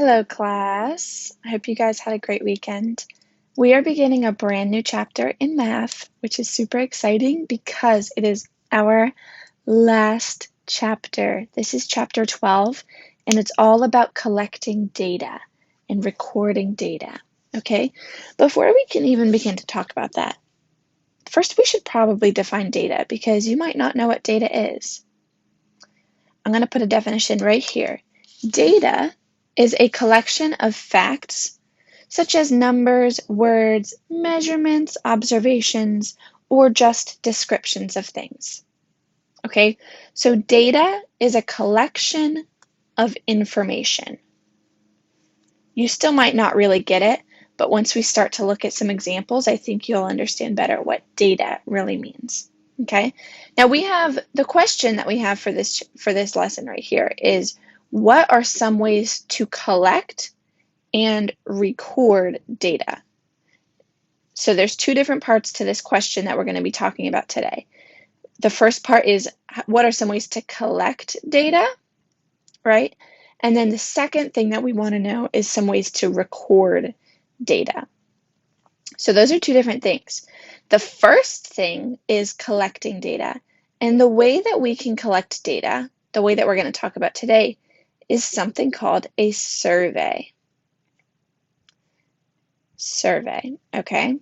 Hello, class. I hope you guys had a great weekend. We are beginning a brand new chapter in math, which is super exciting because it is our last chapter. This is chapter 12, and it's all about collecting data and recording data. Okay? Before we can even begin to talk about that, first we should probably define data because you might not know what data is. I'm going to put a definition right here. Data is a collection of facts such as numbers, words, measurements, observations, or just descriptions of things. Okay, so data is a collection of information. You still might not really get it, but once we start to look at some examples, I think you'll understand better what data really means. Okay, now we have the question that we have for this lesson right here is, what are some ways to collect and record data? So there's two different parts to this question that we're going to be talking about today. The first part is, what are some ways to collect data, right? And then the second thing that we want to know is some ways to record data. So those are two different things. The first thing is collecting data. And the way that we can collect data, the way that we're going to talk about today, is something called a survey. Survey, okay?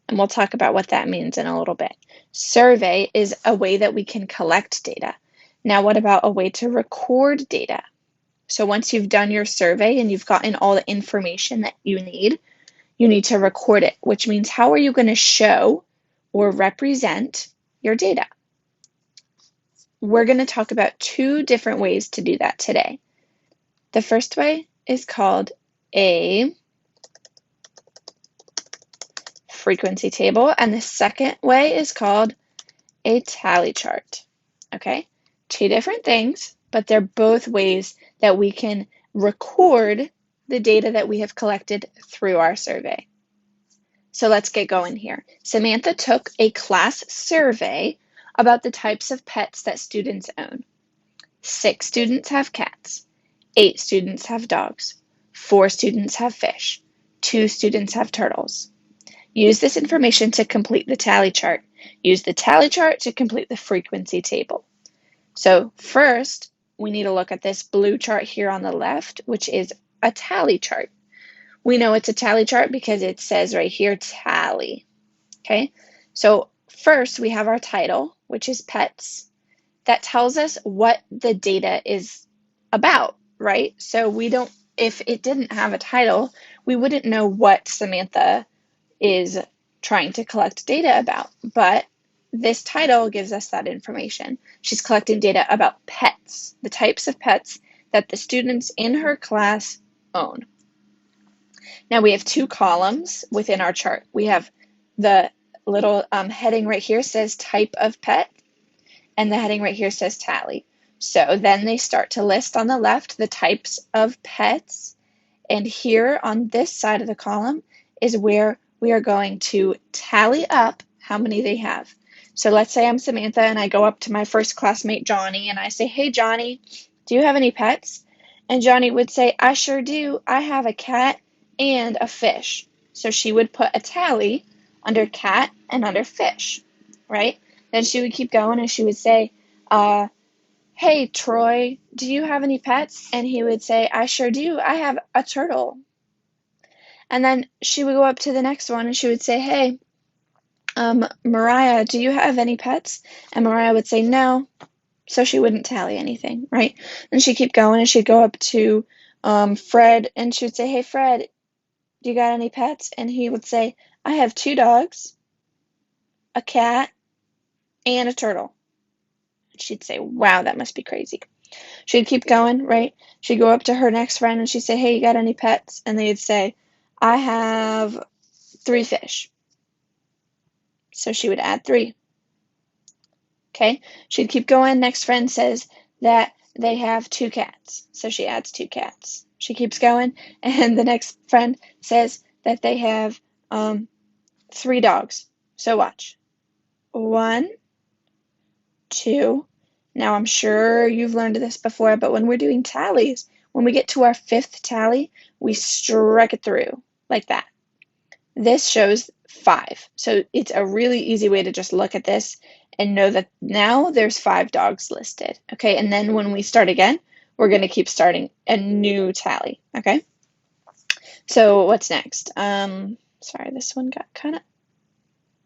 And we'll talk about what that means in a little bit. Survey is a way that we can collect data. Now, what about a way to record data? So once you've done your survey and you've gotten all the information that you need to record it, which means how are you going to show or represent your data? We're going to talk about two different ways to do that today. The first way is called a frequency table, and the second way is called a tally chart. Okay? Two different things, but they're both ways that we can record the data that we have collected through our survey. So let's get going here. Samantha took a class survey about the types of pets that students own. 6 students have cats. 8 students have dogs. 4 students have fish. 2 students have turtles. Use this information to complete the tally chart. Use the tally chart to complete the frequency table. So first, we need to look at this blue chart here on the left, which is a tally chart. We know it's a tally chart because it says right here, tally. Okay, so first we have our title, which is pets. That tells us what the data is about, right? So if it didn't have a title, we wouldn't know what Samantha is trying to collect data about, but this title gives us that information. She's collecting data about pets, the types of pets that the students in her class own. Now we have two columns within our chart. We have the little heading right here says type of pet, and the heading right here says tally. So then they start to list on the left the types of pets, and here on this side of the column is where we are going to tally up how many they have. So let's say I'm Samantha and I go up to my first classmate, Johnny, and I say, "Hey, Johnny, do you have any pets?" And Johnny would say, "I sure do. I have a cat and a fish." So she would put a tally under cat and under fish, right? Then she would keep going and she would say, "Hey, Troy, do you have any pets?" And he would say, "I sure do. I have a turtle." And then she would go up to the next one and she would say, "Hey, Mariah, do you have any pets?" And Mariah would say, "No." So she wouldn't tally anything, right? And she'd keep going and she'd go up to Fred and she would say, "Hey, Fred, do you got any pets?" And he would say, "I have 2 dogs, a cat, and a turtle." She'd say, "Wow, that must be crazy." She'd keep going, right? She'd go up to her next friend and she'd say, "Hey, you got any pets?" And they'd say, "I have 3 fish." So she would add 3. Okay? She'd keep going. Next friend says that they have 2 cats. So she adds 2 cats. She keeps going. And the next friend says that they have 3 dogs. So watch. 1, 2. Now I'm sure you've learned this before, but when we're doing tallies, When we get to our fifth tally, we strike it through like that. This shows 5. So it's a really easy way to just look at this and know that now there's 5 dogs listed. Okay, and then when we start again, we're going to keep starting a new tally. Okay, so what's next? Sorry, this one got kind of,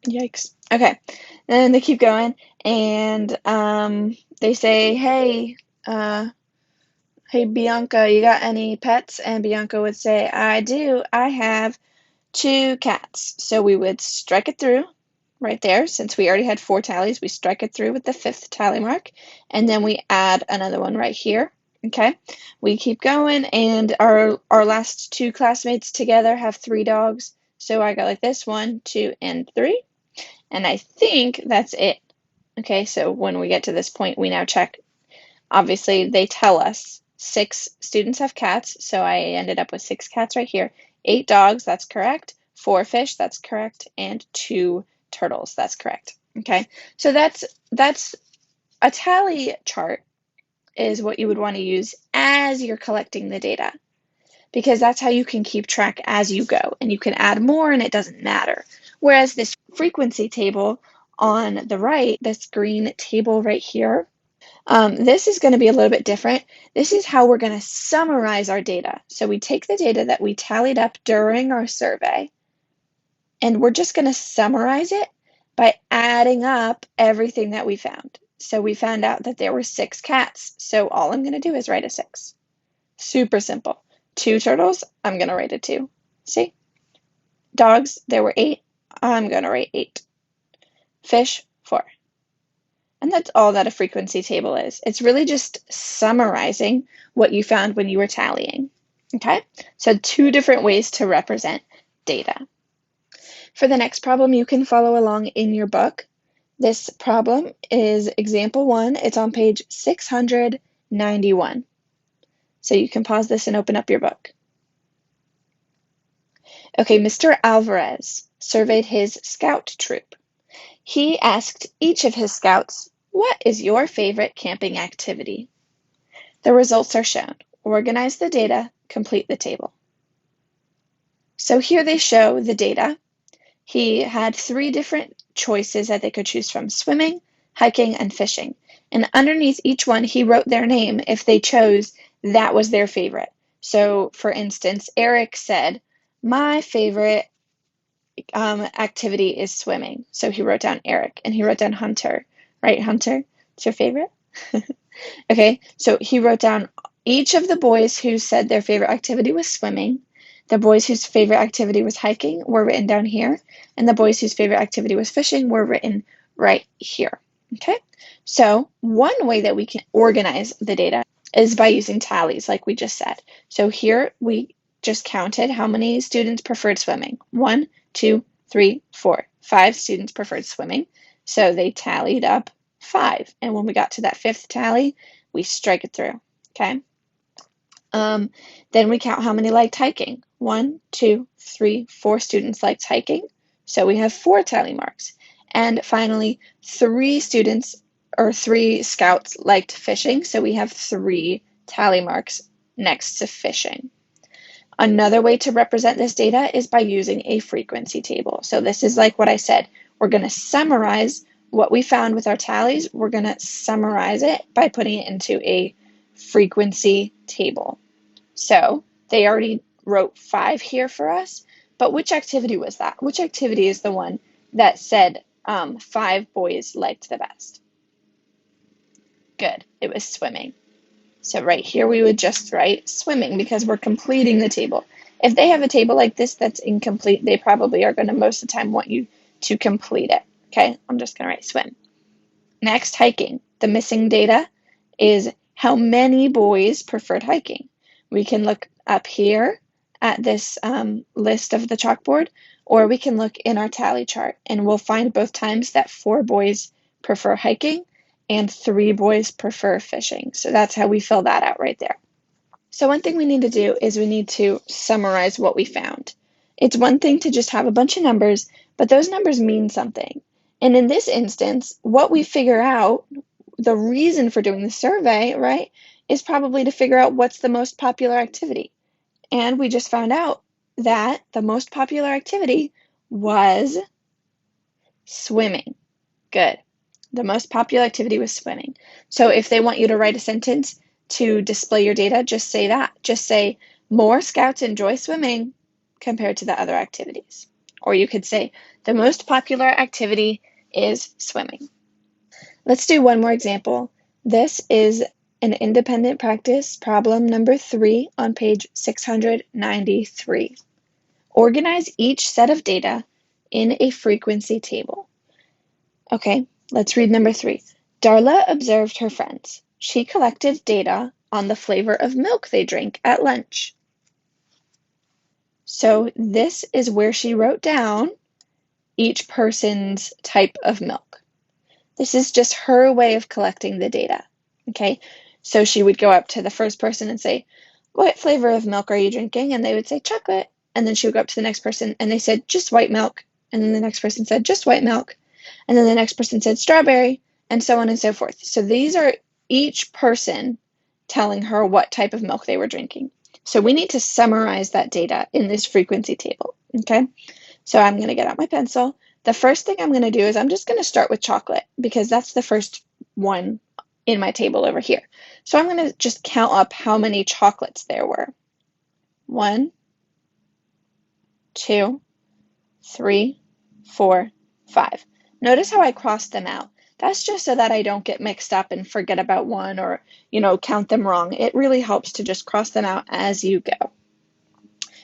yikes. Okay, then they keep going, and they say, hey, hey, Bianca, you got any pets? And Bianca would say, I do. I have 2 cats. So we would strike it through right there. Since we already had 4 tallies, we strike it through with the 5th tally mark, and then we add another one right here. Okay, we keep going, and our last 2 classmates together have 3 dogs. So I go like this, 1, 2, and 3, and I think that's it. Okay, so when we get to this point, we now check. Obviously, they tell us 6 students have cats, so I ended up with 6 cats right here. 8 dogs, that's correct. 4 fish, that's correct. And 2 turtles, that's correct. Okay, so that's a tally chart is what you would want to use as you're collecting the data, because that's how you can keep track as you go, and you can add more and it doesn't matter. Whereas this frequency table on the right, this green table right here, this is going to be a little bit different. This is how we're going to summarize our data. So we take the data that we tallied up during our survey, and we're just going to summarize it by adding up everything that we found. So we found out that there were 6 cats. So all I'm going to do is write a 6. Super simple. 2 turtles, I'm going to write a 2. See? Dogs, there were 8. I'm going to write 8. Fish, 4. And that's all that a frequency table is. It's really just summarizing what you found when you were tallying. Okay? So 2 different ways to represent data. For the next problem, you can follow along in your book. This problem is example 1. It's on page 691. So you can pause this and open up your book. Okay, Mr. Alvarez surveyed his scout troop. He asked each of his scouts, what is your favorite camping activity? The results are shown. Organize the data, complete the table. So here they show the data. He had 3 different choices that they could choose from: swimming, hiking, and fishing. And underneath each one, he wrote their name if they chose that was their favorite. So for instance, Eric said, my favorite activity is swimming. So he wrote down Eric, and he wrote down Hunter. Right, Hunter? It's your favorite? Okay, so he wrote down each of the boys who said their favorite activity was swimming. The boys whose favorite activity was hiking were written down here, and the boys whose favorite activity was fishing were written right here. Okay, so one way that we can organize the data is by using tallies, like we just said. So here we just counted how many students preferred swimming. 1, 2, 3, 4. 5 students preferred swimming. So they tallied up 5. And when we got to that 5th tally, we strike it through. Okay. Then we count how many liked hiking. 1, 2, 3, 4 students liked hiking. So we have 4 tally marks. And finally, 3 students or 3 scouts liked fishing. So we have 3 tally marks next to fishing. Another way to represent this data is by using a frequency table. So this is like what I said. We're going to summarize what we found with our tallies. We're going to summarize it by putting it into a frequency table. So they already wrote 5 here for us, but which activity was that? Which activity is the one that said 5 boys liked the best? Good, it was swimming. So right here we would just write swimming because we're completing the table. If they have a table like this that's incomplete, they probably are going to most of the time want you to complete it. Okay, I'm just going to write swim. Next, hiking. The missing data is how many boys preferred hiking. We can look up here at this list of the chalkboard, or we can look in our tally chart, and we'll find both times that 4 boys prefer hiking and 3 boys prefer fishing. So that's how we fill that out right there. So one thing we need to do is we need to summarize what we found. It's one thing to just have a bunch of numbers, but those numbers mean something. And in this instance, what we figure out, the reason for doing the survey, right, is probably to figure out what's the most popular activity. And we just found out that the most popular activity was swimming. Good. The most popular activity was swimming. So if they want you to write a sentence to display your data, just say that. Just say, more scouts enjoy swimming compared to the other activities. Or you could say, the most popular activity is swimming. Let's do one more example. This is an independent practice problem number 3 on page 693. Organize each set of data in a frequency table. Okay, let's read number 3. Darla observed her friends. She collected data on the flavor of milk they drink at lunch. So this is where she wrote down each person's type of milk. This is just her way of collecting the data. Okay, so she would go up to the first person and say, what flavor of milk are you drinking? And they would say chocolate. And then she would go up to the next person and they said, just white milk. And then the next person said, just white milk. And then the next person said strawberry, and so on and so forth. So these are each person telling her what type of milk they were drinking. So we need to summarize that data in this frequency table, okay? So I'm going to get out my pencil. The first thing I'm going to do is I'm just going to start with chocolate because that's the first one in my table over here. So I'm going to just count up how many chocolates there were. 1, 2, 3, 4, 5. Notice how I crossed them out. That's just so that I don't get mixed up and forget about one or, count them wrong. It really helps to just cross them out as you go.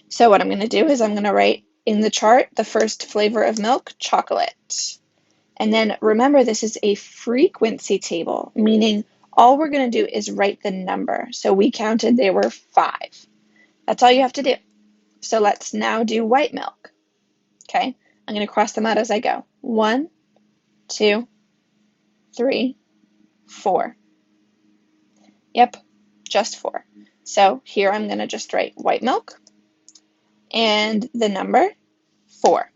So what I'm going to do is I'm going to write in the chart the first flavor of milk, chocolate. And then remember, this is a frequency table, meaning all we're going to do is write the number. So we counted there were 5. That's all you have to do. So let's now do white milk. Okay, I'm going to cross them out as I go. 1, 2, 3, 4. Yep, just 4. So here I'm going to just write white milk and the number 4.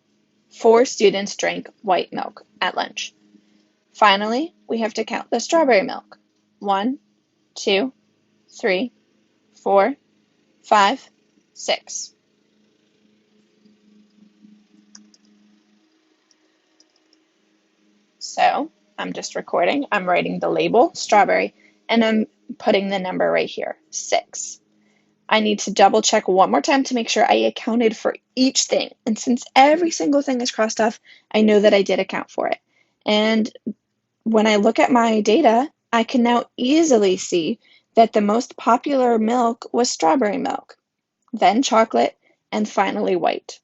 4 students drank white milk at lunch. Finally, we have to count the strawberry milk. 1, 2, 3, 4, 5, 6. So I'm just recording. I'm writing the label, strawberry, and I'm putting the number right here, 6. I need to double check one more time to make sure I accounted for each thing. And since every single thing is crossed off, I know that I did account for it. And when I look at my data, I can now easily see that the most popular milk was strawberry milk, then chocolate, and finally white.